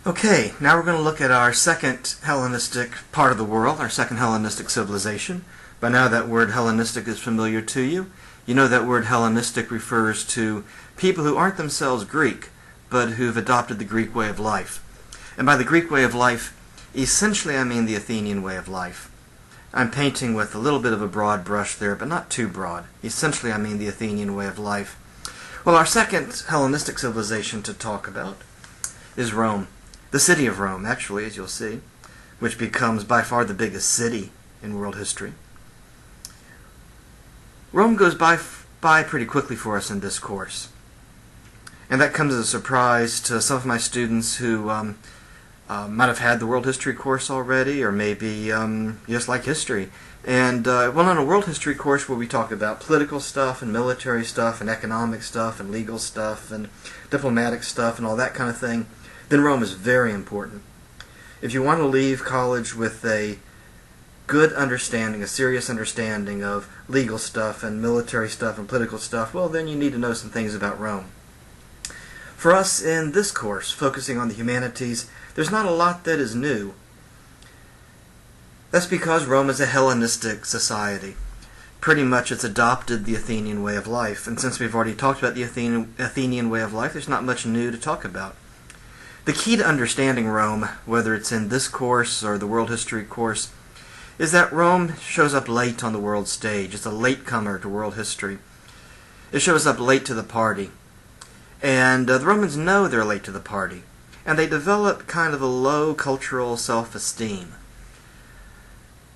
Okay, now we're going to look at our second Hellenistic part of the world, our second Hellenistic civilization. By now that word Hellenistic is familiar to you. You know that word Hellenistic refers to people who aren't themselves Greek, but who've adopted the Greek way of life. And by the Greek way of life, essentially I mean the Athenian way of life. I'm painting with a little bit of a broad brush there, but not too broad. Essentially I mean the Athenian way of life. Well, our second Hellenistic civilization to talk about is Rome. The city of Rome, actually, as you'll see, which becomes by far the biggest city in world history. Rome goes by pretty quickly for us in this course. And that comes as a surprise to some of my students who might have had the world history course already, or maybe just like history. And, well, in a world history course where we talk about political stuff and military stuff and economic stuff and legal stuff and diplomatic stuff and all that kind of thing, then Rome is very important. If you want to leave college with a good understanding, a serious understanding of legal stuff and military stuff and political stuff, well, then you need to know some things about Rome. For us in this course, focusing on the humanities, there's not a lot that is new. That's because Rome is a Hellenistic society. Pretty much it's adopted the Athenian way of life, and since we've already talked about the Athenian way of life, there's not much new to talk about. The key to understanding Rome, whether it's in this course or the world history course, is that Rome shows up late on the world stage. It's a latecomer to world history. It shows up late to the party. And the Romans know they're late to the party. And they develop kind of a low cultural self-esteem.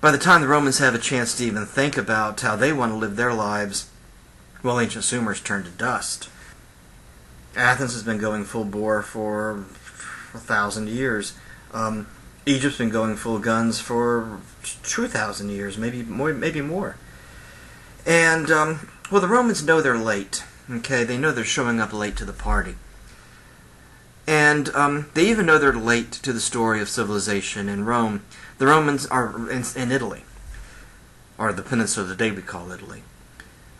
By the time the Romans have a chance to even think about how they want to live their lives, well, ancient Sumer's turned to dust. Athens has been going full bore for 1,000 years. Egypt's been going full guns for 2,000 years, maybe more. And, well, the Romans know they're late. Okay, they know they're showing up late to the party. And they even know they're late to the story of civilization in Rome. The Romans are in Italy, or the peninsula today we call Italy.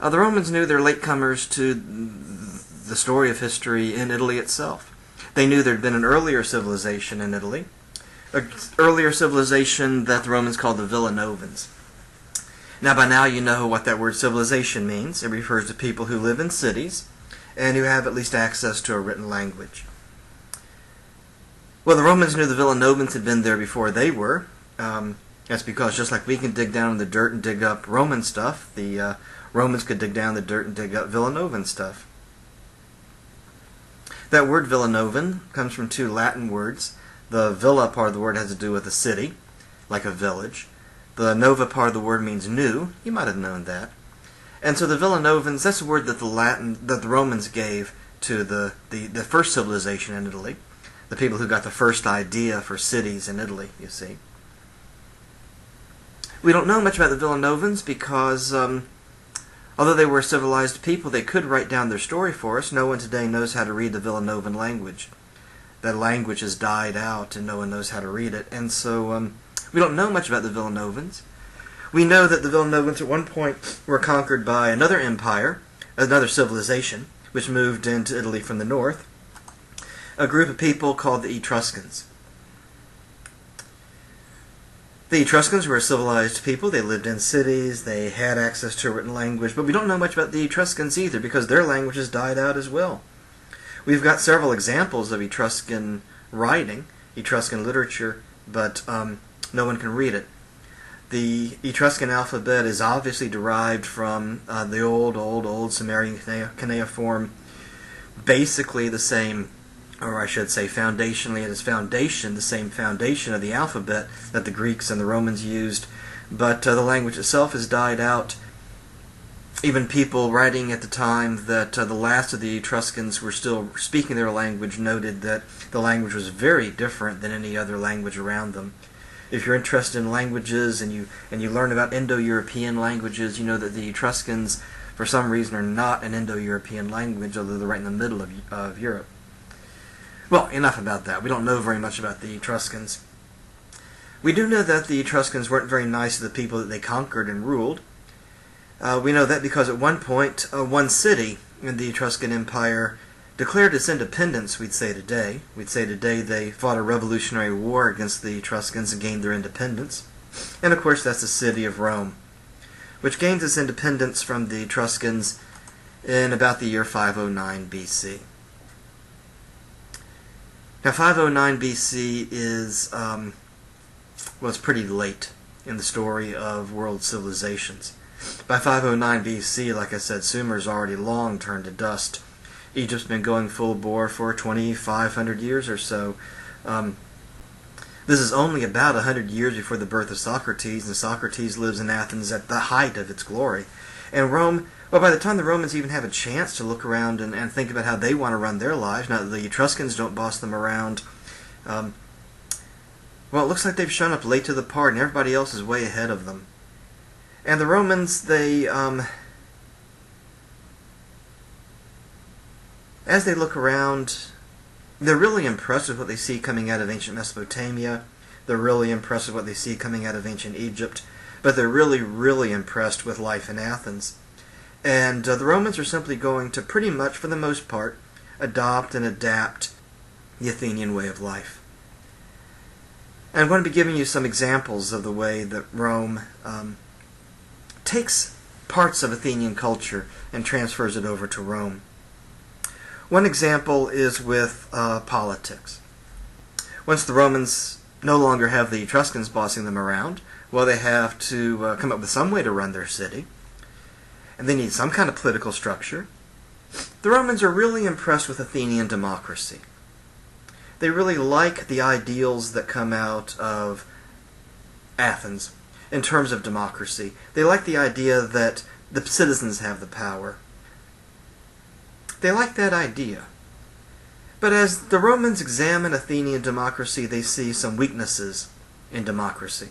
The Romans knew they're latecomers to the story of history in Italy itself. They knew there had been an earlier civilization in Italy, an earlier civilization that the Romans called the Villanovans. Now, by now you know what that word civilization means. It refers to people who live in cities and who have at least access to a written language. Well, the Romans knew the Villanovans had been there before they were. That's because just like we can dig down in the dirt and dig up Roman stuff, the Romans could dig down in the dirt and dig up Villanovan stuff. That word Villanovan comes from two Latin words. The villa part of the word has to do with a city, like a village. The nova part of the word means new. You might have known that. And so the Villanovans, that's a word that the Romans gave to the first civilization in Italy. The people who got the first idea for cities in Italy, you see. We don't know much about the Villanovans because although they were civilized people, they could write down their story for us. No one today knows how to read the Villanovan language. That language has died out and no one knows how to read it. And so we don't know much about the Villanovans. We know that the Villanovans at one point were conquered by another empire, another civilization, which moved into Italy from the north. A group of people called the Etruscans. The Etruscans were a civilized people. They lived in cities. They had access to a written language. But we don't know much about the Etruscans either because their language has died out as well. We've got several examples of Etruscan writing, Etruscan literature, but no one can read it. The Etruscan alphabet is obviously derived from the old Sumerian cuneiform, basically the same, or I should say foundationally at its foundation, the same foundation of the alphabet that the Greeks and the Romans used, but the language itself has died out. Even people writing at the time that the last of the Etruscans were still speaking their language noted that the language was very different than any other language around them. If you're interested in languages and you learn about Indo-European languages, you know that the Etruscans, for some reason, are not an Indo-European language, although they're right in the middle of Europe. Well, enough about that. We don't know very much about the Etruscans. We do know that the Etruscans weren't very nice to the people that they conquered and ruled. We know that because at one point, one city in the Etruscan Empire declared its independence, we'd say today. We'd say today they fought a revolutionary war against the Etruscans and gained their independence. And of course that's the city of Rome, which gains its independence from the Etruscans in about the year 509 BC. Now 509 BC is was pretty late in the story of world civilizations. By 509 BC, like I said, Sumer's already long turned to dust. Egypt's been going full bore for 2,500 years or so. This is only about 100 years before the birth of Socrates, and Socrates lives in Athens at the height of its glory. And Rome, well, by the time the Romans even have a chance to look around and think about how they want to run their lives, now that the Etruscans don't boss them around, well, it looks like they've shown up late to the party, and everybody else is way ahead of them. And the Romans, they, as they look around, they're really impressed with what they see coming out of ancient Mesopotamia. They're really impressed with what they see coming out of ancient Egypt. But they're really, really impressed with life in Athens. And the Romans are simply going to pretty much, for the most part, adopt and adapt the Athenian way of life. And I'm going to be giving you some examples of the way that Rome takes parts of Athenian culture and transfers it over to Rome. One example is with politics. Once the Romans no longer have the Etruscans bossing them around, well, they have to come up with some way to run their city, and they need some kind of political structure. The Romans are really impressed with Athenian democracy. They really like the ideals that come out of Athens in terms of democracy. They like the idea that the citizens have the power. They like that idea. But as the Romans examine Athenian democracy, they see some weaknesses in democracy.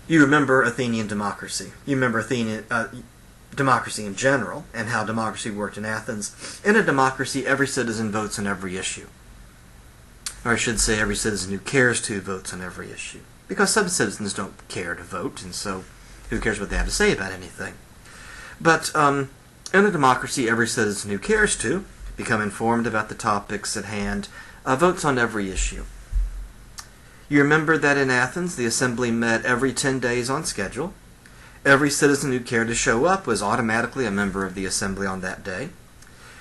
You remember Athenian democracy. You remember Athenian democracy in general and how democracy worked in Athens. In a democracy, every citizen votes on every issue. Or I should say every citizen who cares to votes on every issue. Because some citizens don't care to vote, and so who cares what they have to say about anything. But in a democracy, every citizen who cares to become informed about the topics at hand votes on every issue. You remember that in Athens, the assembly met every 10 days on schedule. Every citizen who cared to show up was automatically a member of the assembly on that day.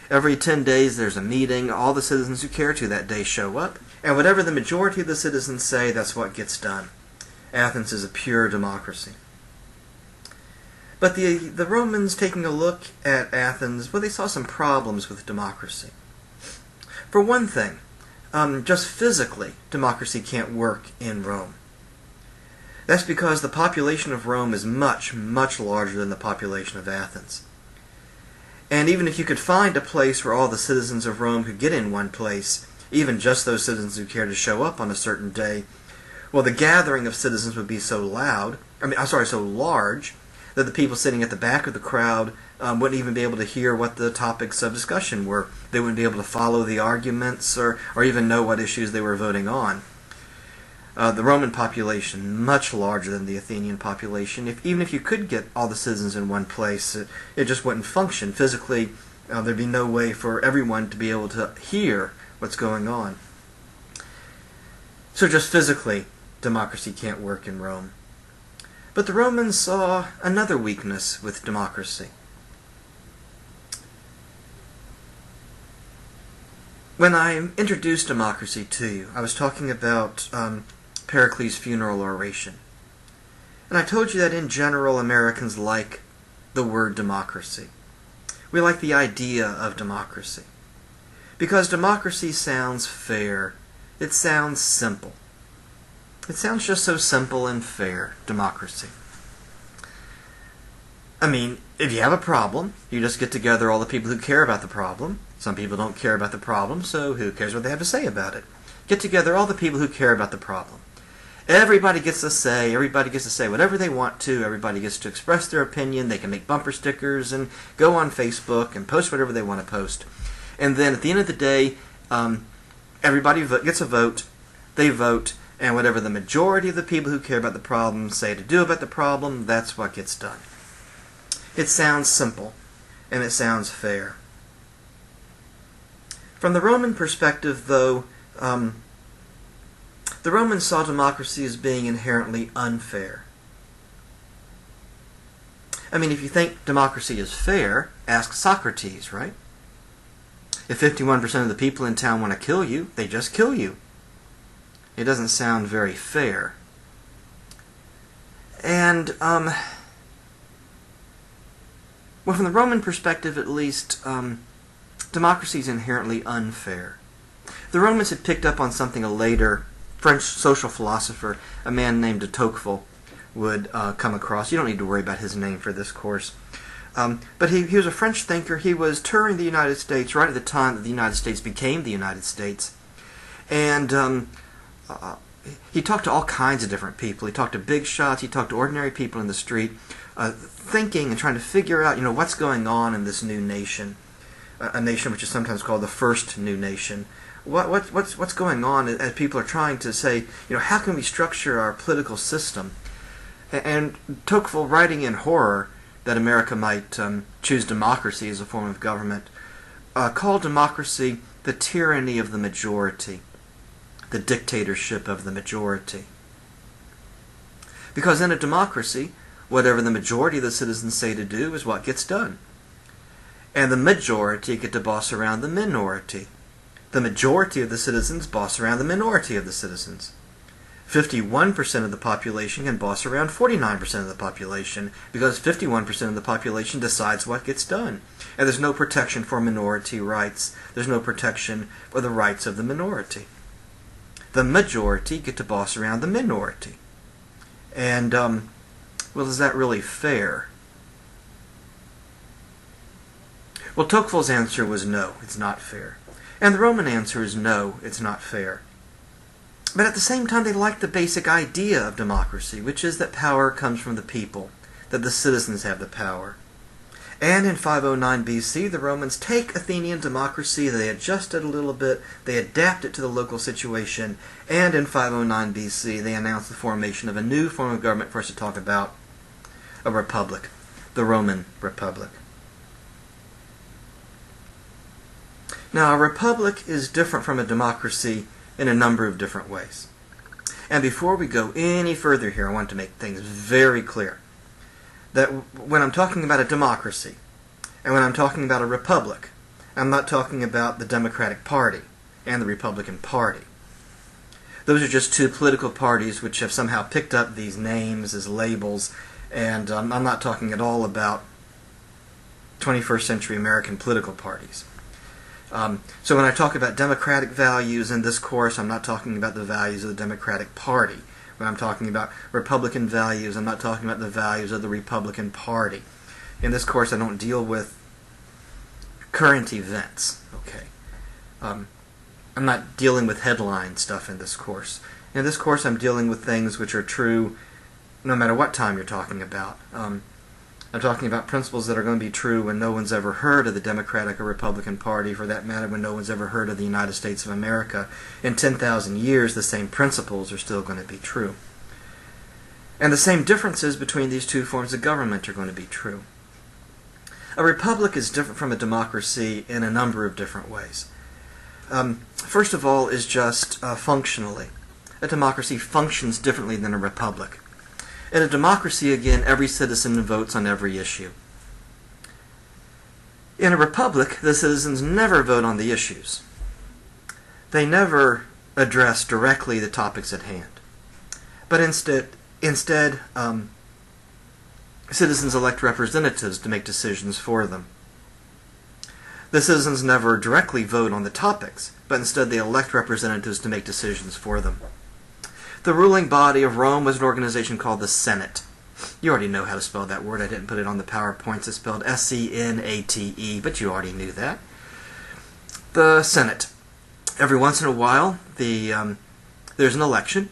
Every 10 days there's a meeting. All the citizens who care to that day show up. And whatever the majority of the citizens say, that's what gets done. Athens is a pure democracy. But the Romans, taking a look at Athens, well, they saw some problems with democracy. For one thing, just physically, democracy can't work in Rome. That's because the population of Rome is much, much larger than the population of Athens. And even if you could find a place where all the citizens of Rome could get in one place, even just those citizens who care to show up on a certain day, well, the gathering of citizens would be so large, that the people sitting at the back of the crowd wouldn't even be able to hear what the topics of discussion were. They wouldn't be able to follow the arguments or even know what issues they were voting on. The Roman population, much larger than the Athenian population. Even if you could get all the citizens in one place, it just wouldn't function. Physically, there'd be no way for everyone to be able to hear what's going on. So just physically, democracy can't work in Rome. But the Romans saw another weakness with democracy. When I introduced democracy to you, I was talking about Pericles' funeral oration. And I told you that in general, Americans like the word democracy. We like the idea of democracy. Because democracy sounds fair. It sounds simple. It sounds just so simple and fair, democracy. I mean, if you have a problem, you just get together all the people who care about the problem. Some people don't care about the problem, so who cares what they have to say about it? Get together all the people who care about the problem. Everybody gets a say. Everybody gets to say whatever they want to. Everybody gets to express their opinion. They can make bumper stickers and go on Facebook and post whatever they want to post. And then at the end of the day, everybody gets a vote. They vote. And whatever the majority of the people who care about the problem say to do about the problem, that's what gets done. It sounds simple, and it sounds fair. From the Roman perspective, though, the Romans saw democracy as being inherently unfair. I mean, if you think democracy is fair, ask Socrates, right? If 51% of the people in town want to kill you, they just kill you. It doesn't sound very fair. And, well, from the Roman perspective at least, democracy is inherently unfair. The Romans had picked up on something a later French social philosopher, a man named de Tocqueville, would come across. You don't need to worry about his name for this course. But he was a French thinker. He was touring the United States right at the time that the United States became the United States. And he talked to all kinds of different people. He talked to big shots. He talked to ordinary people in the street, thinking and trying to figure out, what's going on in this new nation, a nation which is sometimes called the first new nation. What's going on as people are trying to say, how can we structure our political system? And Tocqueville, writing in horror that America might choose democracy as a form of government, called democracy the tyranny of the majority, the dictatorship of the majority. Because in a democracy, whatever the majority of the citizens say to do is what gets done. And the majority get to boss around the minority. The majority of the citizens boss around the minority of the citizens. 51% of the population can boss around 49% of the population because 51% of the population decides what gets done. And there's no protection for minority rights. There's no protection for the rights of the minority. The majority get to boss around the minority. And, well, is that really fair? Well, Tocqueville's answer was no, it's not fair. And the Roman answer is no, it's not fair. But at the same time, they like the basic idea of democracy, which is that power comes from the people, that the citizens have the power. And in 509 BC, the Romans take Athenian democracy, they adjust it a little bit, they adapt it to the local situation, and in 509 BC, they announce the formation of a new form of government for us to talk about, a republic, the Roman Republic. Now, a republic is different from a democracy in a number of different ways. And before we go any further here, I want to make things very clear that when I'm talking about a democracy and when I'm talking about a republic, I'm not talking about the Democratic Party and the Republican Party. Those are just two political parties which have somehow picked up these names as labels, and I'm not talking at all about 21st century American political parties. So when I talk about democratic values in this course, I'm not talking about the values of the Democratic Party. When I'm talking about Republican values, I'm not talking about the values of the Republican Party. In this course, I don't deal with current events. Okay, I'm not dealing with headline stuff in this course. In this course, I'm dealing with things which are true no matter what time you're talking about. I'm talking about principles that are going to be true when no one's ever heard of the Democratic or Republican Party, for that matter, when no one's ever heard of the United States of America. In 10,000 years, the same principles are still going to be true. And the same differences between these two forms of government are going to be true. A republic is different from a democracy in a number of different ways. First of all is just functionally. A democracy functions differently than a republic. In a democracy, again, every citizen votes on every issue. In a republic, the citizens never vote on the issues. They never address directly the topics at hand. But instead, citizens elect representatives to make decisions for them. The citizens never directly vote on the topics, but instead they elect representatives to make decisions for them. The ruling body of Rome was an organization called the Senate. You already know how to spell that word. I didn't put it on the PowerPoints. It's spelled S-E-N-A-T-E, but you already knew that. The Senate. Every once in a while, there's an election,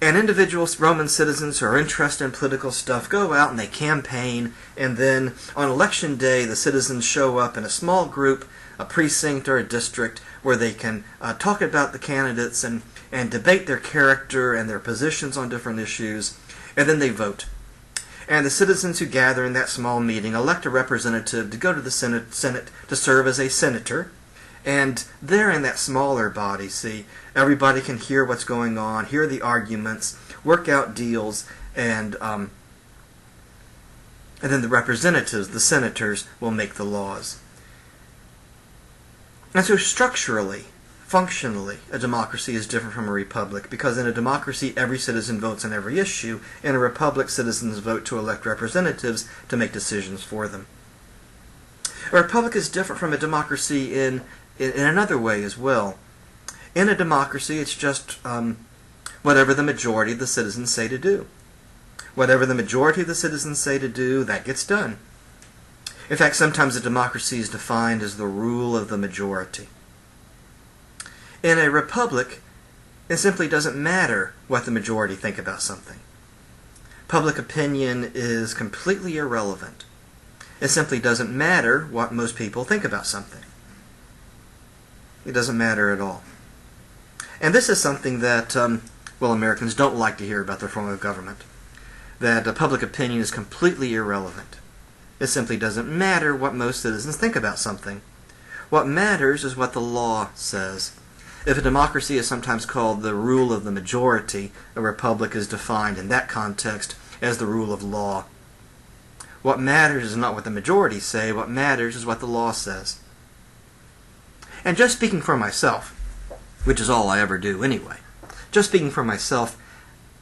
and individual Roman citizens who are interested in political stuff go out and they campaign, and then on election day, the citizens show up in a small group, a precinct or a district, where they can talk about the candidates and debate their character and their positions on different issues, and then they vote. And the citizens who gather in that small meeting elect a representative to go to the Senate to serve as a senator, And they're in that smaller body, see. Everybody can hear what's going on, hear the arguments, work out deals, and then the representatives, the senators, will make the laws. And so structurally, functionally, a democracy is different from a republic, because in a democracy, every citizen votes on every issue. In a republic, citizens vote to elect representatives to make decisions for them. A republic is different from a democracy in another way as well. In a democracy, it's just whatever the majority of the citizens say to do. Whatever the majority of the citizens say to do, that gets done. In fact, sometimes a democracy is defined as the rule of the majority. In a republic, it simply doesn't matter what the majority think about something. Public opinion is completely irrelevant. It simply doesn't matter what most people think about something. It doesn't matter at all. And this is something that, Americans don't like to hear about their form of government. That public opinion is completely irrelevant. It simply doesn't matter what most citizens think about something. What matters is what the law says. If a democracy is sometimes called the rule of the majority, a republic is defined in that context as the rule of law. What matters is not what the majority say, what matters is what the law says. And just speaking for myself, which is all I ever do anyway, just speaking for myself,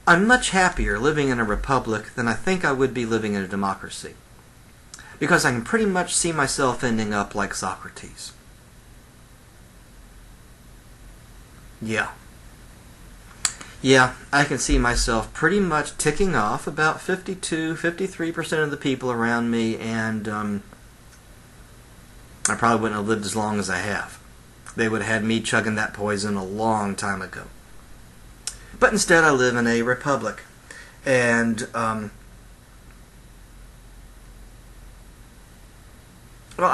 I'm much happier living in a republic than I think I would be living in a democracy. Because I can pretty much see myself ending up like Socrates. Yeah, I can see myself pretty much ticking off about 53% of the people around me, and I probably wouldn't have lived as long as I have. They would have had me chugging that poison a long time ago. But instead I live in a republic, and I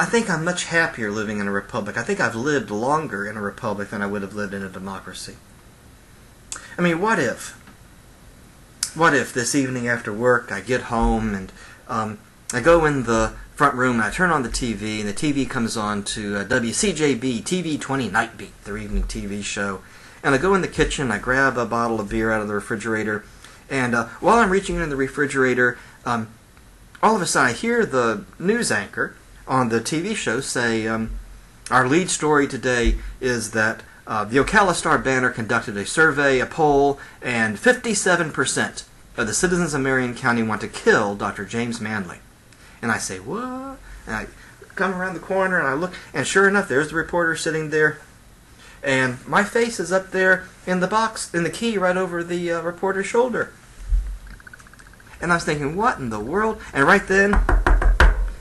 think I'm much happier living in a republic. I think I've lived longer in a republic than I would have lived in a democracy. I mean, what if this evening after work I get home and I go in the front room and I turn on the TV, and the TV comes on to WCJB TV 20 Night Beat, their evening TV show. And I go in the kitchen, I grab a bottle of beer out of the refrigerator, and while I'm reaching in the refrigerator, all of a sudden I hear the news anchor on the TV show say, our lead story today is that the Ocala Star-Banner conducted a survey, a poll, and 57% of the citizens of Marion County want to kill Dr. James Manley. And I say, what? And I come around the corner and I look, and sure enough, there's the reporter sitting there, and my face is up there in the box, in the key right over the reporter's shoulder. And I was thinking, what in the world? And right then,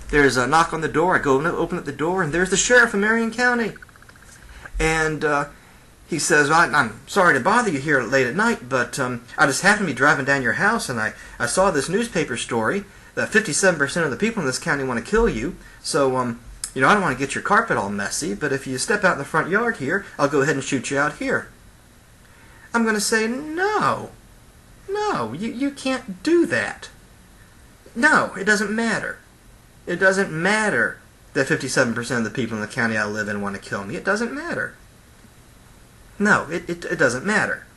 there's a knock on the door. I go and open up the door, and there's the sheriff of Marion County. And he says, I'm sorry to bother you here late at night, but I just happened to be driving down your house, and I saw this newspaper story that 57% of the people in this county want to kill you. So, I don't want to get your carpet all messy, but if you step out in the front yard here, I'll go ahead and shoot you out here. I'm going to say, no, you can't do that. No, it doesn't matter. It doesn't matter that 57% of the people in the county I live in want to kill me. It doesn't matter. No, it doesn't matter.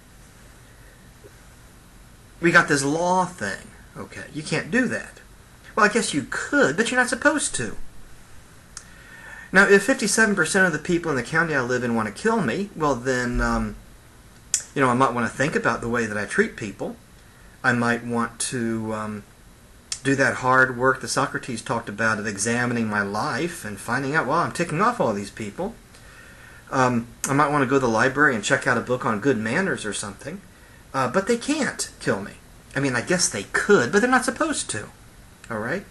We got this law thing. Okay, you can't do that. Well, I guess you could, but you're not supposed to. Now, if 57% of the people in the county I live in want to kill me, well then, I might want to think about the way that I treat people. I might want to do that hard work that Socrates talked about of examining my life and finding out, well, I'm ticking off all these people. I might want to go to the library and check out a book on good manners or something. But they can't kill me. I mean, I guess they could, but they're not supposed to. All right?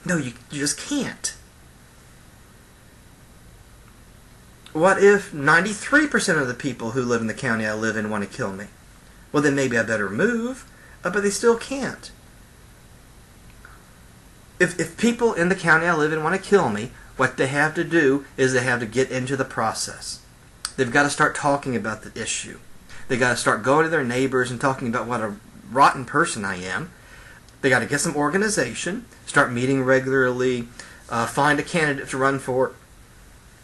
No, you just can't. What if 93% of the people who live in the county I live in want to kill me? Well, then maybe I better move, but they still can't. If people in the county I live in want to kill me, what they have to do is they have to get into the process. They've got to start talking about the issue. They've got to start going to their neighbors and talking about what a rotten person I am. They got to get some organization, start meeting regularly, find a candidate to run for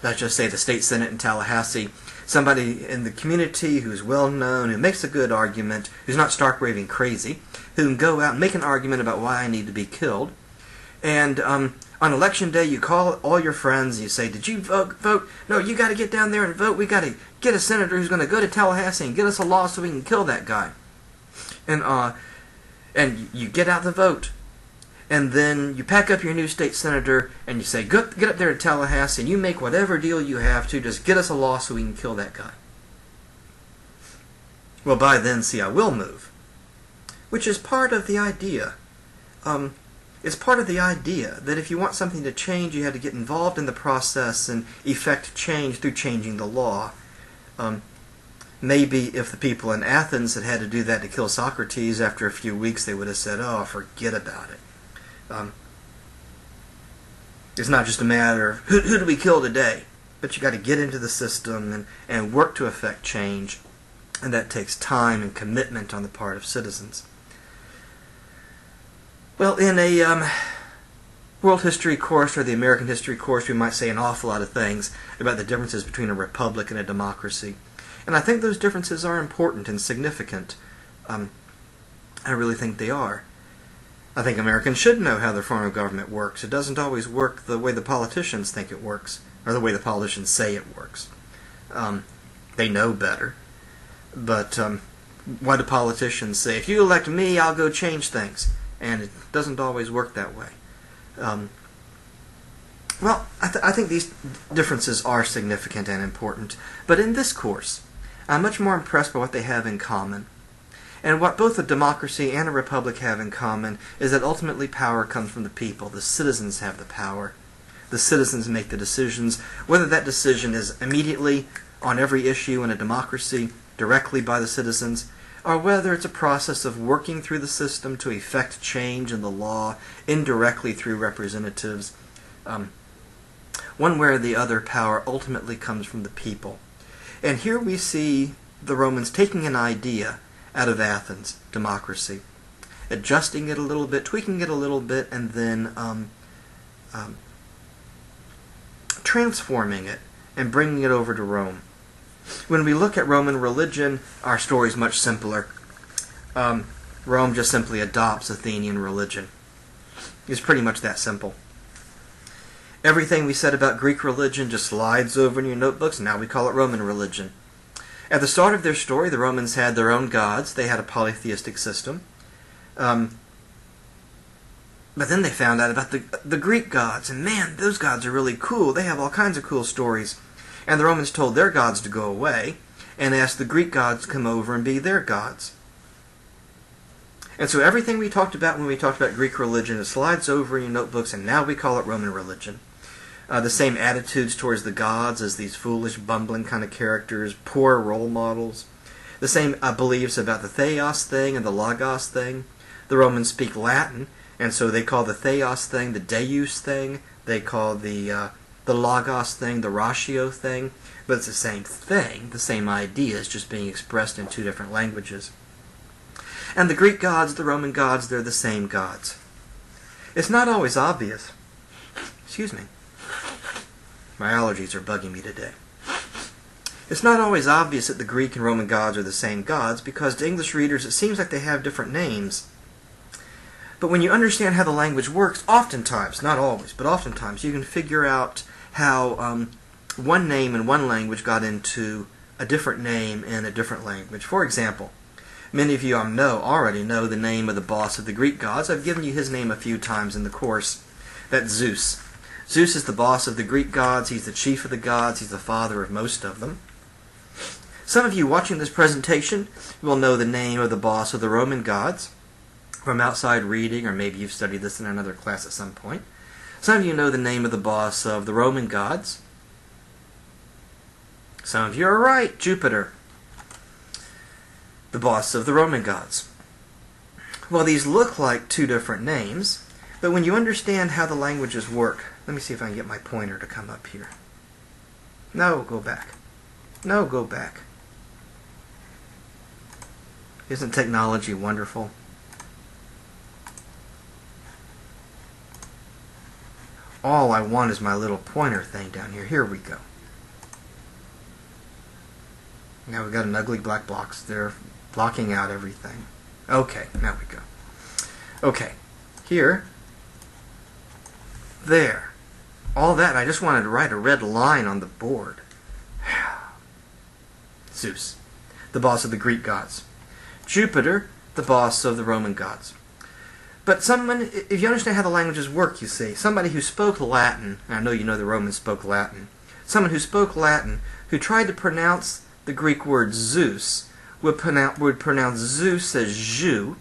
let's just say the state senate in Tallahassee, somebody in the community who's well known, who makes a good argument, who's not stark raving crazy, who can go out and make an argument about why I need to be killed. And on election day, you call all your friends and you say, did you vote? No, you got to get down there and vote. We got to get a senator who's going to go to Tallahassee and get us a law so we can kill that guy. And you get out the vote. And then you pack up your new state senator and you say, get up there to Tallahassee and you make whatever deal you have to, just get us a law so we can kill that guy. Well, by then, see, I will move. Which is part of the idea. It's part of the idea that if you want something to change, you have to get involved in the process and effect change through changing the law. Maybe if the people in Athens had to do that to kill Socrates, after a few weeks they would have said, oh, forget about it. It's not just a matter of who do we kill today, but you got to get into the system and work to effect change, and that takes time and commitment on the part of citizens. Well, in a world history course or the American history course, we might say an awful lot of things about the differences between a republic and a democracy, and I think those differences are important and significant. I really think they are. I think Americans should know how their form of government works. It doesn't always work the way the politicians think it works, or the way the politicians say it works. They know better. But why do politicians say, if you elect me, I'll go change things? And it doesn't always work that way. Well, I think these differences are significant and important. But in this course, I'm much more impressed by what they have in common. And what both a democracy and a republic have in common is that ultimately power comes from the people. The citizens have the power. The citizens make the decisions, whether that decision is immediately on every issue in a democracy, directly by the citizens, or whether it's a process of working through the system to effect change in the law, indirectly through representatives. One way or the other, power ultimately comes from the people. And here we see the Romans taking an idea out of Athens, democracy, adjusting it a little bit, tweaking it a little bit, and then transforming it and bringing it over to Rome. When we look at Roman religion, our story is much simpler. Rome just simply adopts Athenian religion. It's pretty much that simple. Everything we said about Greek religion just slides over in your notebooks, and now we call it Roman religion. At the start of their story, the Romans had their own gods. They had a polytheistic system. But then they found out about the Greek gods, and man, those gods are really cool. They have all kinds of cool stories. And the Romans told their gods to go away and asked the Greek gods to come over and be their gods. And so everything we talked about when we talked about Greek religion, it slides over in your notebooks, and now we call it Roman religion. The same attitudes towards the gods as these foolish, bumbling kind of characters, poor role models. The same beliefs about the theos thing and the logos thing. The Romans speak Latin, and so they call the theos thing the deus thing. They call the logos thing the ratio thing. But it's the same thing, the same ideas, just being expressed in two different languages. And the Greek gods, the Roman gods, they're the same gods. It's not always obvious. Excuse me. My allergies are bugging me today. It's not always obvious that the Greek and Roman gods are the same gods, because to English readers it seems like they have different names. But when you understand how the language works, oftentimes, not always, but oftentimes, you can figure out how one name in one language got into a different name in a different language. For example, many of you already know the name of the boss of the Greek gods. I've given you his name a few times in the course. That's Zeus. Zeus is the boss of the Greek gods. He's the chief of the gods. He's the father of most of them. Some of you watching this presentation will know the name of the boss of the Roman gods from outside reading, or maybe you've studied this in another class at some point. Some of you know the name of the boss of the Roman gods. Some of you are right, Jupiter, the boss of the Roman gods. Well, these look like two different names, but when you understand how the languages work, let me see if I can get my pointer to come up here. No, go back. No, go back. Isn't technology wonderful? all I want is my little pointer thing down here. Here we go. Now we've got an ugly black box there blocking out everything. Okay, now we go. Okay, here, there. All that, I just wanted to write a red line on the board. Zeus, the boss of the Greek gods. Jupiter, the boss of the Roman gods. But someone, if you understand how the languages work, you see, somebody who spoke Latin, and I know you know the Romans spoke Latin, someone who spoke Latin, who tried to pronounce the Greek word Zeus, would pronounce Zeus as Zhu.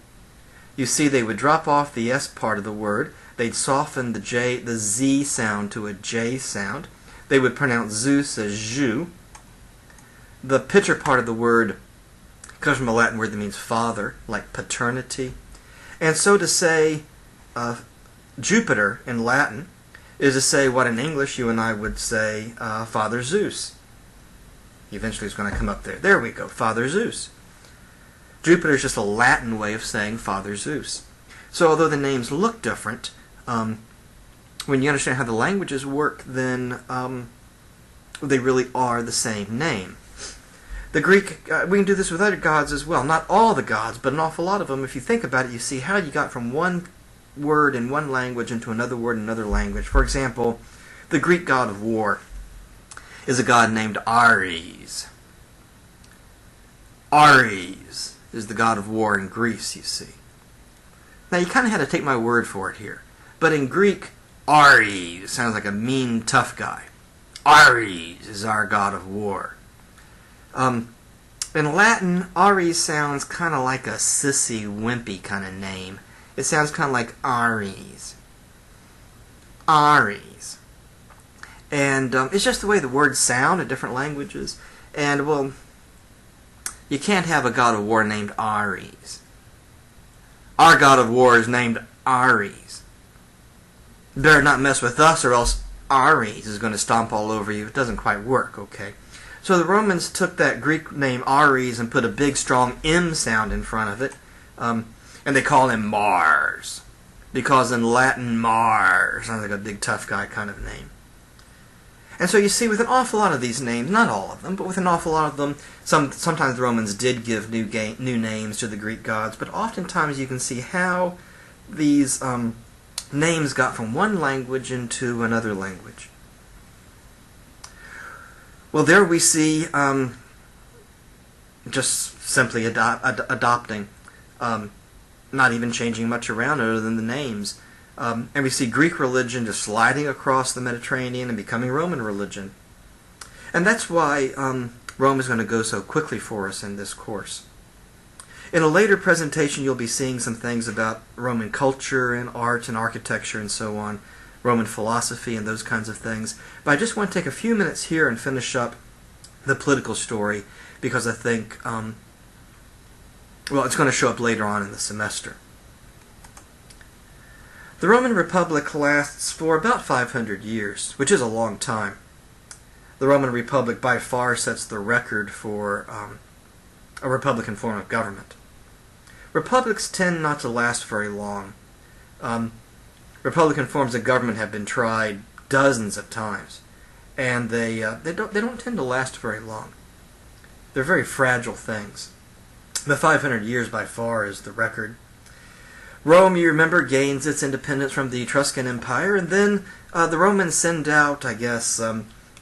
You see, they would drop off the S part of the word. They'd soften the Z sound to a J sound. They would pronounce Zeus as Zhu. The pitcher part of the word comes from a Latin word that means father, like paternity. And so to say Jupiter in Latin is to say what in English you and I would say Father Zeus. Eventually it's going to come up there. There we go, Father Zeus. Jupiter is just a Latin way of saying Father Zeus. So although the names look different, when you understand how the languages work, then they really are the same name. The Greek, we can do this with other gods as well. Not all the gods, but an awful lot of them. If you think about it, you see how you got from one word in one language into another word in another language. For example, the Greek god of war is a god named Ares. Ares is the god of war in Greece, you see. Now, you kind of had to take my word for it here. But in Greek, Ares sounds like a mean, tough guy. Ares is our god of war. In Latin, Ares sounds kind of like a sissy, wimpy kind of name. It sounds kind of like Ares. Ares. And it's just the way the words sound in different languages. And, well, you can't have a god of war named Ares. Our god of war is named Ares. Better not mess with us or else Ares is going to stomp all over you. It doesn't quite work, okay? So the Romans took that Greek name Ares and put a big, strong M sound in front of it. And they call him Mars. Because in Latin, Mars sounds like a big, tough guy kind of name. And so you see, with an awful lot of these names, not all of them, but with an awful lot of them, sometimes the Romans did give new names to the Greek gods, but oftentimes you can see how these names got from one language into another language. Well, there we see just simply adopting, not even changing much around other than the names. And we see Greek religion just sliding across the Mediterranean and becoming Roman religion. And that's why Rome is going to go so quickly for us in this course. In a later presentation, you'll be seeing some things about Roman culture and art and architecture and so on, Roman philosophy and those kinds of things. But I just want to take a few minutes here and finish up the political story because I think, well, it's going to show up later on in the semester. The Roman Republic lasts for about 500 years, which is a long time. The Roman Republic by far sets the record for a republican form of government. Republics tend not to last very long. Republican forms of government have been tried dozens of times, and they don't tend to last very long. They're very fragile things. The 500 years by far is the record. Rome, you remember, gains its independence from the Etruscan Empire, and then the Romans send out, I guess,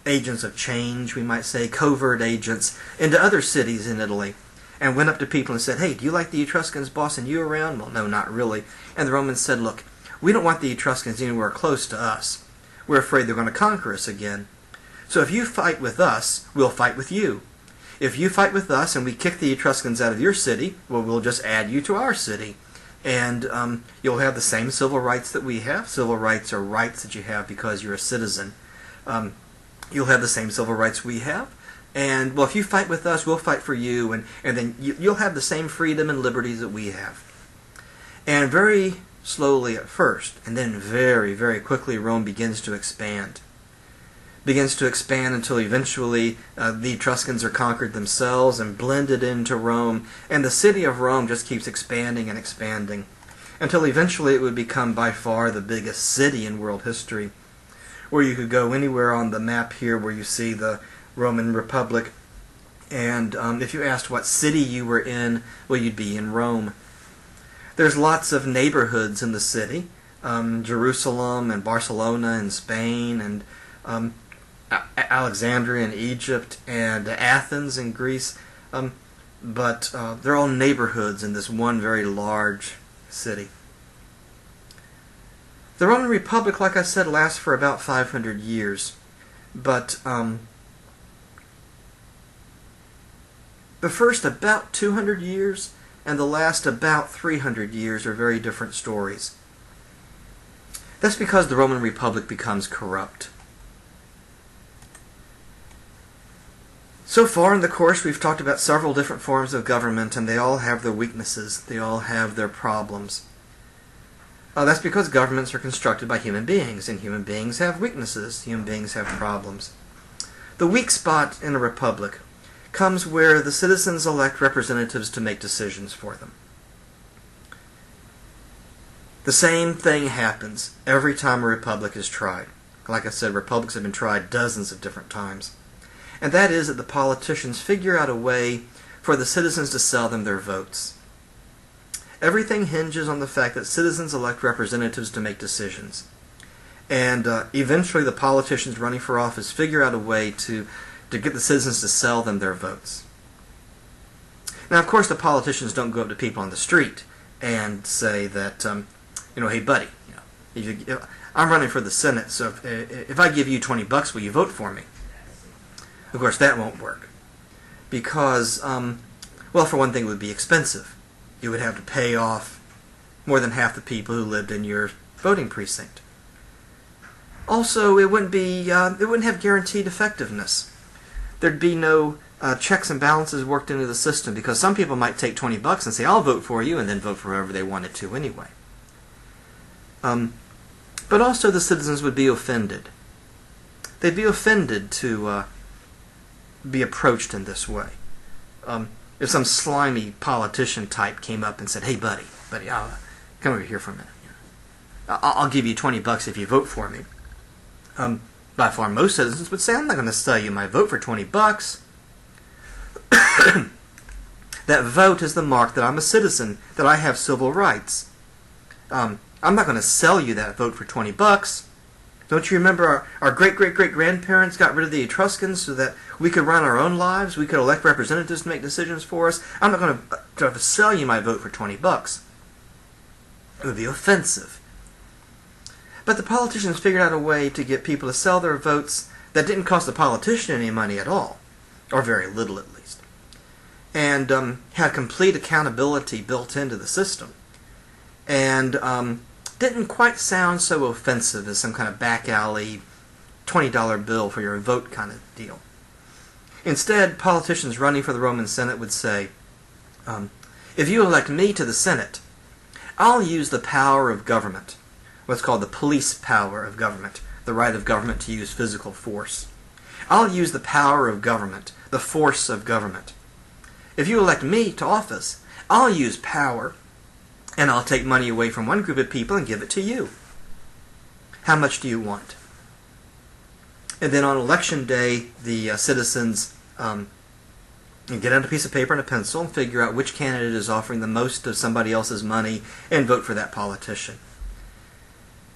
agents of change, we might say, covert agents, into other cities in Italy, and went up to people and said, hey, do you like the Etruscans bossing you around? Well, no, not really. And the Romans said, look, we don't want the Etruscans anywhere close to us. We're afraid they're going to conquer us again. So if you fight with us, we'll fight with you. If you fight with us and we kick the Etruscans out of your city, well, we'll just add you to our city. And you'll have the same civil rights that we have. Civil rights are rights that you have because you're a citizen. You'll have the same civil rights we have. And, well, if you fight with us, we'll fight for you. And then you'll have the same freedom and liberties that we have. And very slowly at first, and then very, very quickly, Rome begins to expand. Begins to expand until eventually the Etruscans are conquered themselves and blended into Rome, and the city of Rome just keeps expanding and expanding until eventually it would become by far the biggest city in world history. or you could go anywhere on the map here where you see the Roman Republic, and if you asked what city you were in, well, you'd be in Rome. There's lots of neighborhoods in the city, Jerusalem and Barcelona in Spain, and Alexandria in Egypt, and Athens in Greece, but they're all neighborhoods in this one very large city. The Roman Republic, like I said, lasts for about 500 years, but the first about 200 years and the last about 300 years are very different stories. That's because the Roman Republic becomes corrupt. So far in the course, we've talked about several different forms of government, and they all have their weaknesses. They all have their problems. That's because governments are constructed by human beings, and human beings have weaknesses. Human beings have problems. The weak spot in a republic comes where the citizens elect representatives to make decisions for them. The same thing happens every time a republic is tried. Like I said, republics have been tried dozens of different times. And that is that the politicians figure out a way for the citizens to sell them their votes. Everything hinges on the fact that citizens elect representatives to make decisions. And eventually the politicians running for office figure out a way to get the citizens to sell them their votes. Now, of course, the politicians don't go up to people on the street and say that, hey, buddy, I'm running for the Senate, so if I give you $20, will you vote for me? Of course, that won't work. Because, for one thing, it would be expensive. You would have to pay off more than half the people who lived in your voting precinct. Also, it wouldn't have guaranteed effectiveness. There'd be no checks and balances worked into the system, because some people might take $20 and say, I'll vote for you, and then vote for whoever they wanted to anyway. But also the citizens would be offended. They'd be offended to be approached in this way. If some slimy politician type came up and said, hey, buddy, come over here for a minute. I'll give you $20 if you vote for me. By far, most citizens would say, I'm not going to sell you my vote for $20. That vote is the mark that I'm a citizen, that I have civil rights. I'm not going to sell you that vote for $20. Don't you remember our great-great-great-grandparents got rid of the Etruscans so that we could run our own lives? We could elect representatives to make decisions for us. I'm not going to try to sell you my vote for $20. It would be offensive. But the politicians figured out a way to get people to sell their votes that didn't cost the politician any money at all, or very little at least, and had complete accountability built into the system, and didn't quite sound so offensive as some kind of back alley $20 bill for your vote kind of deal. Instead, politicians running for the Roman Senate would say, if you elect me to the Senate, I'll use the power of government, what's called the police power of government, the right of government to use physical force. I'll use the power of government, the force of government. If you elect me to office, I'll use power, and I'll take money away from one group of people and give it to you. How much do you want? And then on election day, the citizens get out a piece of paper and a pencil and figure out which candidate is offering the most of somebody else's money and vote for that politician.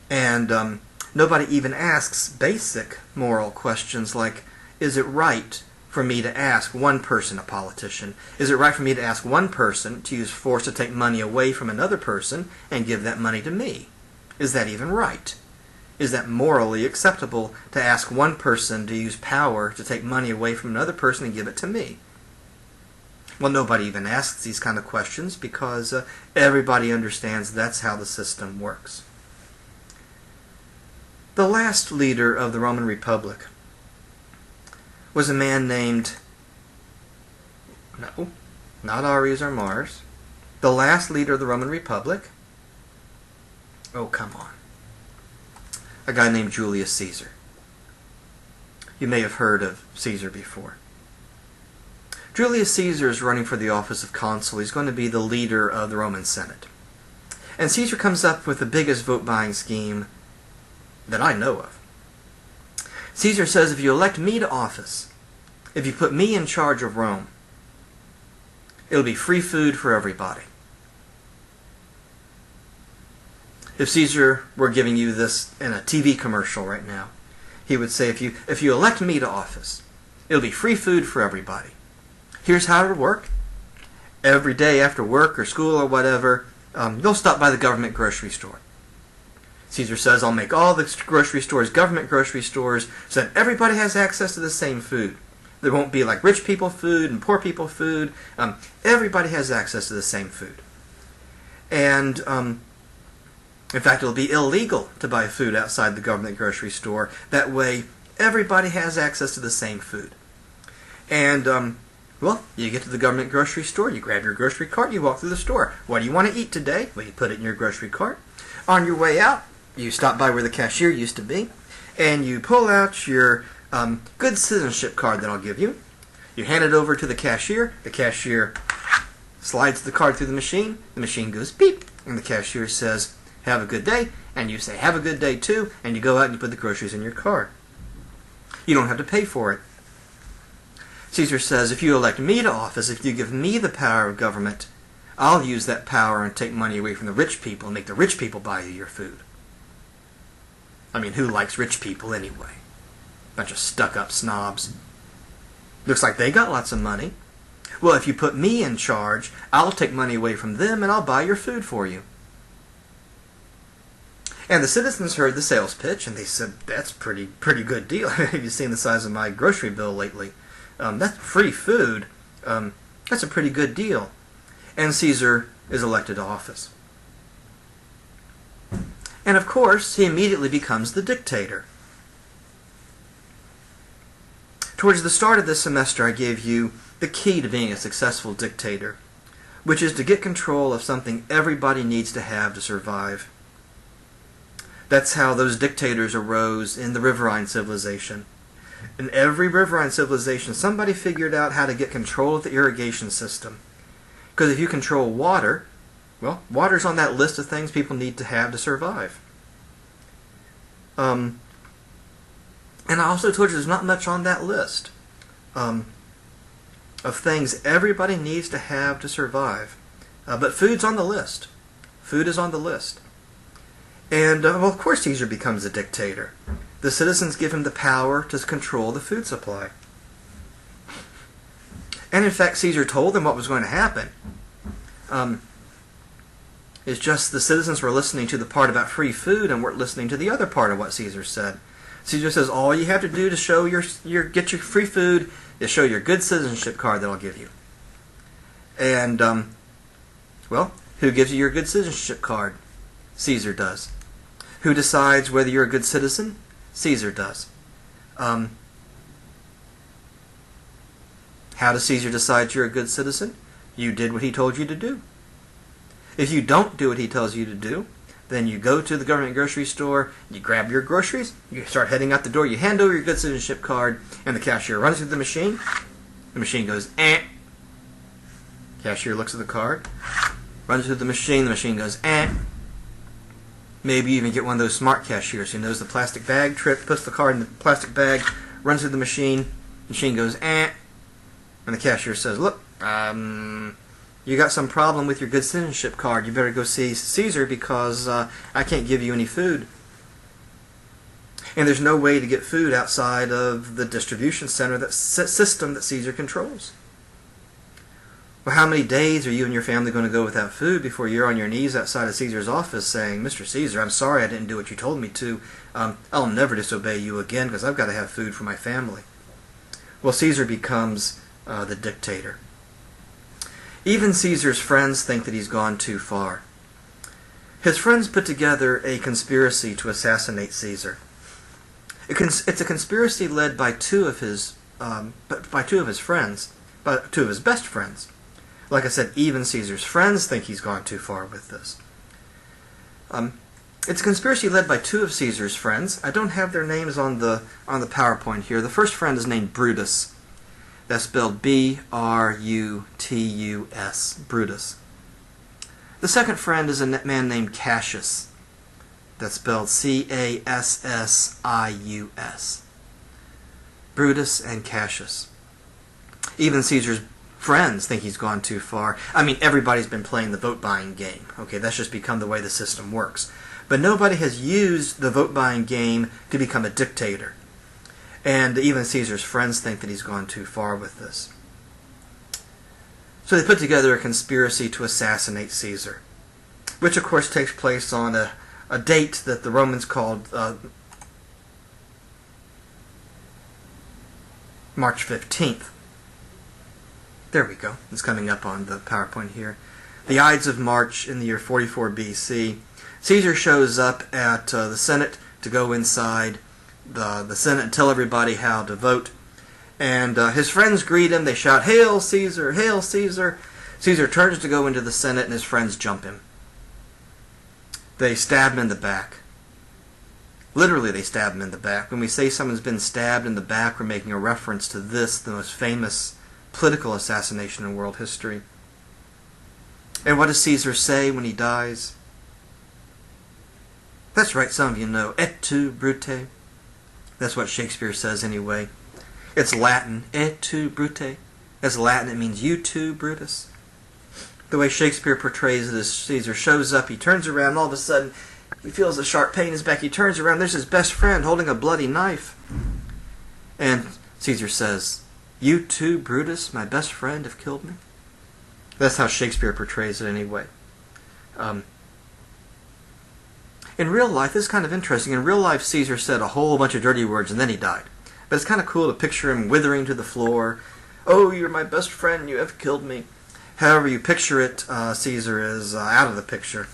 And nobody even asks basic moral questions like, is it right for me to ask one person, a politician? Is it right for me to ask one person to use force to take money away from another person and give that money to me? Is that even right? Is that morally acceptable to ask one person to use power to take money away from another person and give it to me? Well, nobody even asks these kind of questions because everybody understands that's how the system works. The last leader of the Roman Republic was a man named, no, not Ares or Mars. The last leader of the Roman Republic, oh, come on, a guy named Julius Caesar. You may have heard of Caesar before. Julius Caesar is running for the office of consul. He's going to be the leader of the Roman Senate. And Caesar comes up with the biggest vote-buying scheme that I know of. Caesar says, if you elect me to office, if you put me in charge of Rome, it'll be free food for everybody. If Caesar were giving you this in a TV commercial right now, he would say, if you elect me to office, it'll be free food for everybody. Here's how it'll work. Every day after work or school or whatever, you'll stop by the government grocery store. Caesar says, I'll make all the grocery stores government grocery stores so that everybody has access to the same food. There won't be like rich people food and poor people food. Everybody has access to the same food. And in fact, it'll be illegal to buy food outside the government grocery store. That way, everybody has access to the same food. And, well, you get to the government grocery store, you grab your grocery cart, you walk through the store. What do you want to eat today? Well, you put it in your grocery cart. On your way out, you stop by where the cashier used to be, and you pull out your good citizenship card that I'll give you. You hand it over to the cashier slides the card through the machine goes beep, and the cashier says, have a good day, and you say, have a good day too, and you go out and you put the groceries in your car. You don't have to pay for it. Caesar says, if you elect me to office, if you give me the power of government, I'll use that power and take money away from the rich people and make the rich people buy you your food. I mean, who likes rich people anyway? Bunch of stuck-up snobs. Looks like they got lots of money. Well, if you put me in charge, I'll take money away from them and I'll buy your food for you. And the citizens heard the sales pitch, and they said, that's pretty good deal. Have you seen the size of my grocery bill lately? That's free food. That's a pretty good deal. And Caesar is elected to office. And of course, he immediately becomes the dictator. Towards the start of this semester, I gave you the key to being a successful dictator, which is to get control of something everybody needs to have to survive. That's how those dictators arose in the riverine civilization. In every riverine civilization, somebody figured out how to get control of the irrigation system. Because if you control water, well, water's on that list of things people need to have to survive. And I also told you there's not much on that list of things everybody needs to have to survive. But food's on the list. Food is on the list. And, well, of course Caesar becomes a dictator. The citizens give him the power to control the food supply. And in fact, Caesar told them what was going to happen. It's just the citizens were listening to the part about free food and weren't listening to the other part of what Caesar said. Caesar says, all you have to do to show get your free food is show your good citizenship card that I'll give you. And, well, who gives you your good citizenship card? Caesar does. Who decides whether you're a good citizen? Caesar does. How does Caesar decide you're a good citizen? You did what he told you to do. If you don't do what he tells you to do, then you go to the government grocery store, you grab your groceries, you start heading out the door, you hand over your good citizenship card, and the cashier runs through the machine. The machine goes, eh. Cashier looks at the card, runs through the machine goes, eh. Maybe you even get one of those smart cashiers who knows the plastic bag trick, puts the card in the plastic bag, runs through the machine goes, eh. And the cashier says, look, you got some problem with your good citizenship card. You better go see Caesar because I can't give you any food. And there's no way to get food outside of the distribution center, system that Caesar controls. Well, how many days are you and your family going to go without food before you're on your knees outside of Caesar's office saying, Mr. Caesar, I'm sorry I didn't do what you told me to. I'll never disobey you again because I've got to have food for my family. Well, Caesar becomes the dictator. Even Caesar's friends think that he's gone too far. His friends put together a conspiracy to assassinate Caesar. It's a conspiracy led by two of his friends, by two of his best friends. Like I said, even Caesar's friends think he's gone too far with this. It's a conspiracy led by two of Caesar's friends. I don't have their names on the PowerPoint here. The first friend is named Brutus. That's spelled B-R-U-T-U-S, Brutus. The second friend is a man named Cassius. That's spelled C-A-S-S-I-U-S. Brutus and Cassius. Even Caesar's friends think he's gone too far. I mean, everybody's been playing the vote-buying game. Okay, that's just become the way the system works. But nobody has used the vote-buying game to become a dictator. And even Caesar's friends think that he's gone too far with this. So they put together a conspiracy to assassinate Caesar, which of course takes place on a date that the Romans called March 15th. There we go. It's coming up on the PowerPoint here. The Ides of March in the year 44 BC. Caesar shows up at the Senate to go inside the Senate and tell everybody how to vote. And his friends greet him. They shout, "Hail Caesar! Hail Caesar!" Caesar turns to go into the Senate and his friends jump him. They stab him in the back. Literally, they stab him in the back. When we say someone's been stabbed in the back, we're making a reference to this, the most famous political assassination in world history. And what does Caesar say when he dies? That's right, some of you know, "Et tu, Brute." That's what Shakespeare says anyway. It's Latin, "Et tu, Brute." It's Latin, it means "you too, Brutus." The way Shakespeare portrays it is Caesar shows up, he turns around, and all of a sudden he feels a sharp pain in his back. He turns around, there's his best friend holding a bloody knife. And Caesar says, "You too, Brutus, my best friend, have killed me." That's how Shakespeare portrays it anyway. In real life, this is kind of interesting. In real life, Caesar said a whole bunch of dirty words and then he died. But it's kind of cool to picture him withering to the floor. "Oh, you're my best friend, you have killed me." However you picture it, Caesar is out of the picture.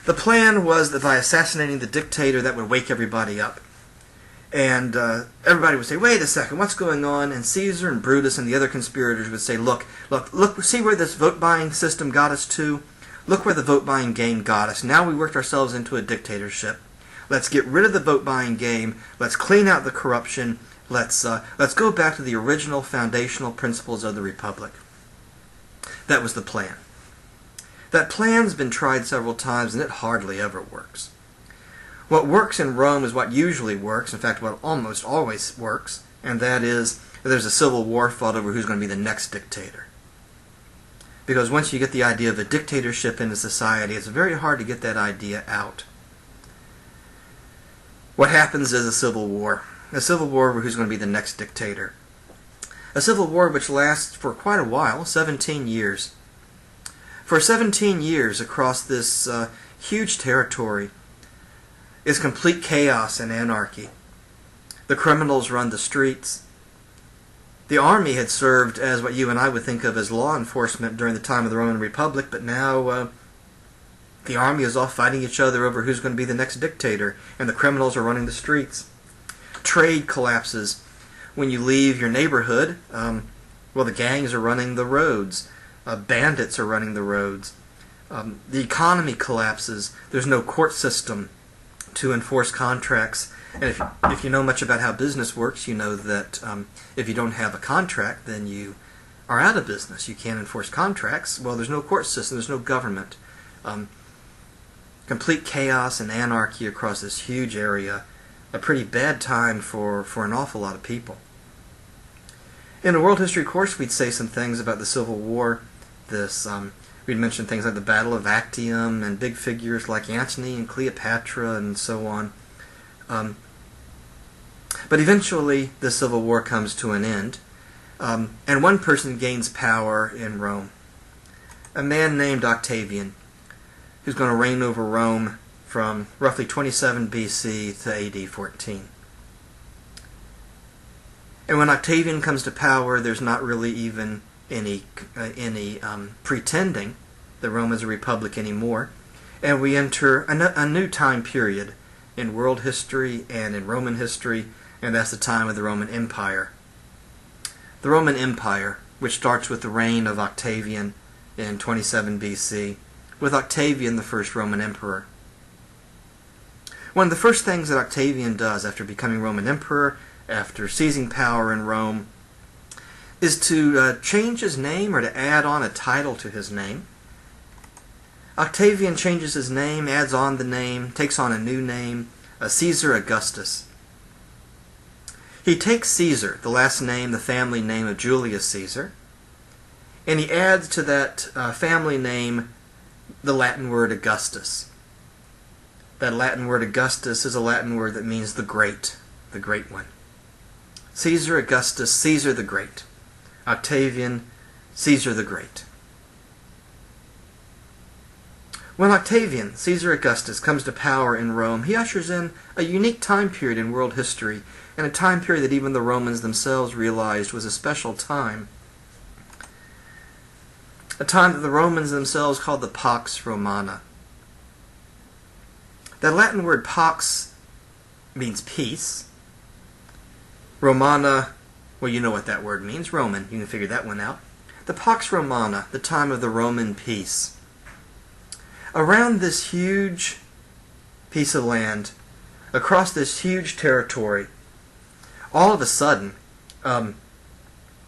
The plan was that by assassinating the dictator, that would wake everybody up. And everybody would say, "Wait a second, what's going on?" And Caesar and Brutus and the other conspirators would say, look, see where this vote-buying system got us to? Look where the vote-buying game got us. Now we worked ourselves into a dictatorship. Let's get rid of the vote-buying game. Let's clean out the corruption. Let's go back to the original foundational principles of the Republic. That was the plan. That plan's been tried several times, and it hardly ever works. What works in Rome is what usually works, in fact, what almost always works, and that is that there's a civil war fought over who's going to be the next dictator. Because once you get the idea of a dictatorship in a society, it's very hard to get that idea out. What happens is a civil war. A civil war over who's going to be the next dictator. A civil war which lasts for quite a while, 17 years. For 17 years across this huge territory is complete chaos and anarchy. The criminals run the streets. The army had served as what you and I would think of as law enforcement during the time of the Roman Republic, but now the army is all fighting each other over who's going to be the next dictator, and the criminals are running the streets. Trade collapses. When you leave your neighborhood, the gangs are running the roads. Bandits are running the roads. The economy collapses. There's no court system to enforce contracts. And if you know much about how business works, you know that if you don't have a contract, then you are out of business. You can't enforce contracts. Well, there's no court system. There's no government. Complete chaos and anarchy across this huge area. A pretty bad time for an awful lot of people. In a world history course, we'd say some things about the Civil War. We'd mention things like the Battle of Actium and big figures like Antony and Cleopatra and so on. But eventually, the Civil War comes to an end, and one person gains power in Rome. A man named Octavian, who's going to reign over Rome from roughly 27 BC to AD 14. And when Octavian comes to power, there's not really even any pretending that Rome is a republic anymore. And we enter a new time period in world history and in Roman history, and that's the time of the Roman Empire. The Roman Empire, which starts with the reign of Octavian in 27 BC, with Octavian the first Roman emperor. One of the first things that Octavian does after becoming Roman emperor, after seizing power in Rome, is to change his name or to add on a title to his name. Octavian changes his name, adds on the name, takes on a new name, Caesar Augustus. He takes Caesar, the last name, the family name of Julius Caesar, and he adds to that family name the Latin word Augustus. That Latin word Augustus is a Latin word that means the great one. Caesar Augustus, Caesar the Great. Octavian, Caesar the Great. When Octavian, Caesar Augustus, comes to power in Rome, he ushers in a unique time period in world history, and a time period that even the Romans themselves realized was a special time. A time that the Romans themselves called the Pax Romana. That Latin word pax means peace. Romana, well, you know what that word means, Roman. You can figure that one out. The Pax Romana, the time of the Roman peace. Around this huge piece of land, across this huge territory, all of a sudden, now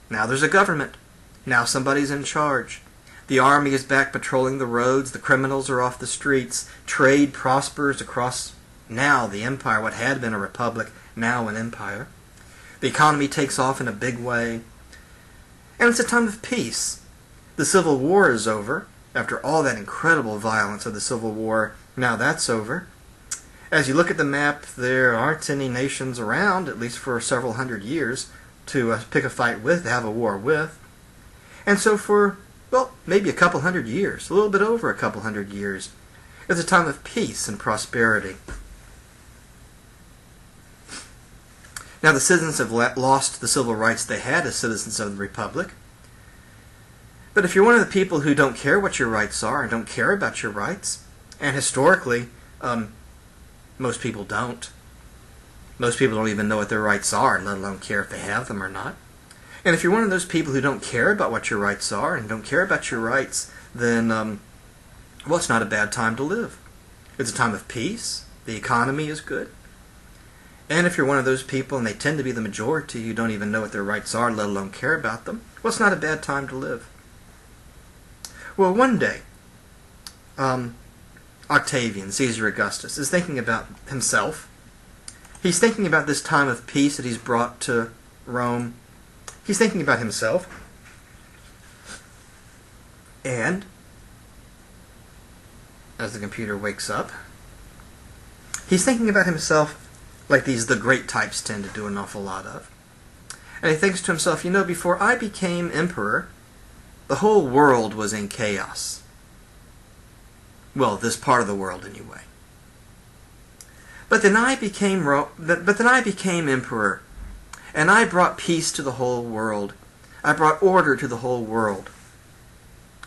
there's a government. Now somebody's in charge. The army is back patrolling the roads. The criminals are off the streets. Trade prospers across now the empire, what had been a republic, now an empire. The economy takes off in a big way. And it's a time of peace. The Civil War is over. After all that incredible violence of the Civil War, now that's over. As you look at the map, there aren't any nations around, at least for several hundred years, to pick a fight with, to have a war with. And so for, well, maybe a couple hundred years, a little bit over a couple hundred years, it's a time of peace and prosperity. Now the citizens have lost the civil rights they had as citizens of the Republic. But if you're one of the people who don't care what your rights are and don't care about your rights, and historically, most people don't. Most people don't even know what their rights are, let alone care if they have them or not. And if you're one of those people who don't care about what your rights are and don't care about your rights, then, well, it's not a bad time to live. It's a time of peace. The economy is good. And if you're one of those people, and they tend to be the majority, who don't even know what their rights are, let alone care about them, well, it's not a bad time to live. Well, one day, Octavian, Caesar Augustus, is thinking about himself. He's thinking about this time of peace that he's brought to Rome. He's thinking about himself. And, as the computer wakes up, he's thinking about himself like these the great types tend to do an awful lot of. And he thinks to himself, you know, before I became emperor, the whole world was in chaos. Well, this part of the world anyway. But then I became emperor, and I brought peace to the whole world. I brought order to the whole world.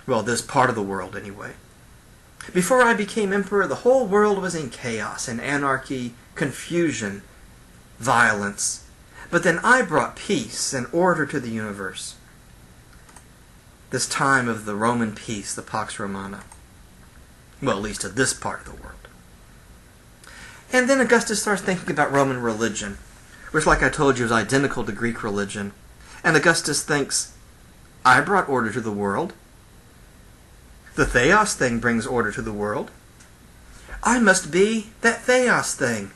Well, this part of the world anyway. Before I became emperor, the whole world was in chaos and anarchy, confusion, violence. But then I brought peace and order to the universe. This time of the Roman peace, the Pax Romana. Well, at least to this part of the world. And then Augustus starts thinking about Roman religion, which, like I told you, is identical to Greek religion. And Augustus thinks, I brought order to the world. The Theos thing brings order to the world. I must be that Theos thing,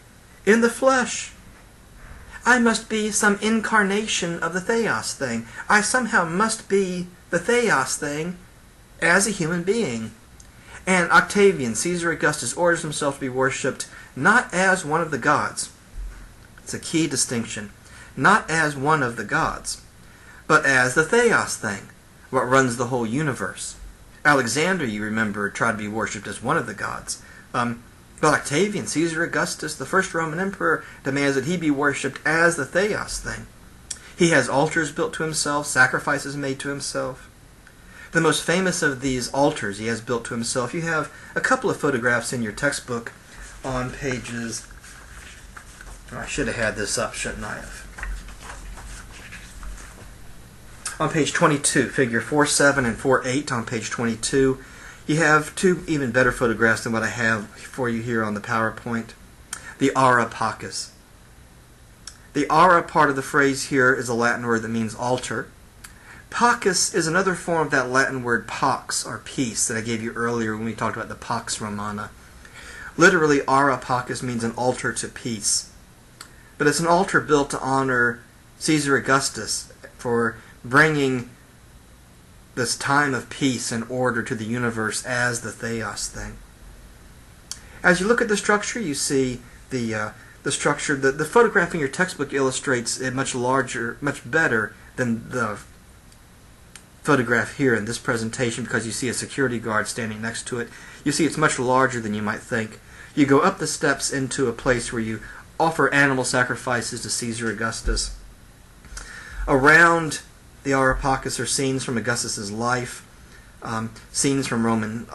in the flesh. I must be some incarnation of the Theos thing. I somehow must be the Theos thing as a human being. And Octavian, Caesar Augustus, orders himself to be worshipped not as one of the gods. It's a key distinction. Not as one of the gods, but as the Theos thing, what runs the whole universe. Alexander, you remember, tried to be worshipped as one of the gods. But Octavian, Caesar Augustus, the first Roman emperor, demands that he be worshipped as the Theos thing. He has altars built to himself, sacrifices made to himself. The most famous of these altars he has built to himself, you have a couple of photographs in your textbook on pages... I should have had this up, shouldn't I have? On page 22, figure 4.7 and 4.8 on page 22, you have two even better photographs than what I have for you here on the PowerPoint. The ara pacis. The ara part of the phrase here is a Latin word that means altar. Pacis is another form of that Latin word pax, or peace, that I gave you earlier when we talked about the Pax Romana. Literally, ara pacis means an altar to peace. But it's an altar built to honor Caesar Augustus for bringing this time of peace and order to the universe as the theos thing. As you look at the structure, you see the structure. The photograph in your textbook illustrates it much larger, much better than the photograph here in this presentation, because you see a security guard standing next to it. You see it's much larger than you might think. You go up the steps into a place where you offer animal sacrifices to Caesar Augustus. Around the Areopagus are scenes from Augustus's life, scenes from Roman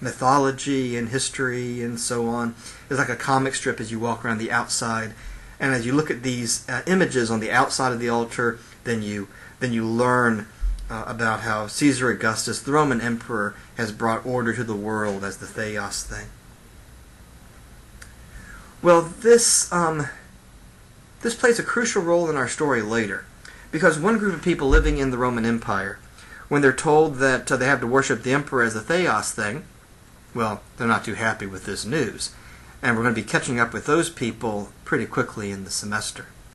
mythology and history and so on. It's like a comic strip as you walk around the outside. And as you look at these images on the outside of the altar, then you learn about how Caesar Augustus, the Roman emperor, has brought order to the world as the theos thing. Well, this plays a crucial role in our story later, because one group of people living in the Roman Empire, when they're told that they have to worship the emperor as the theos thing, well, they're not too happy with this news. And we're going to be catching up with those people pretty quickly in the semester.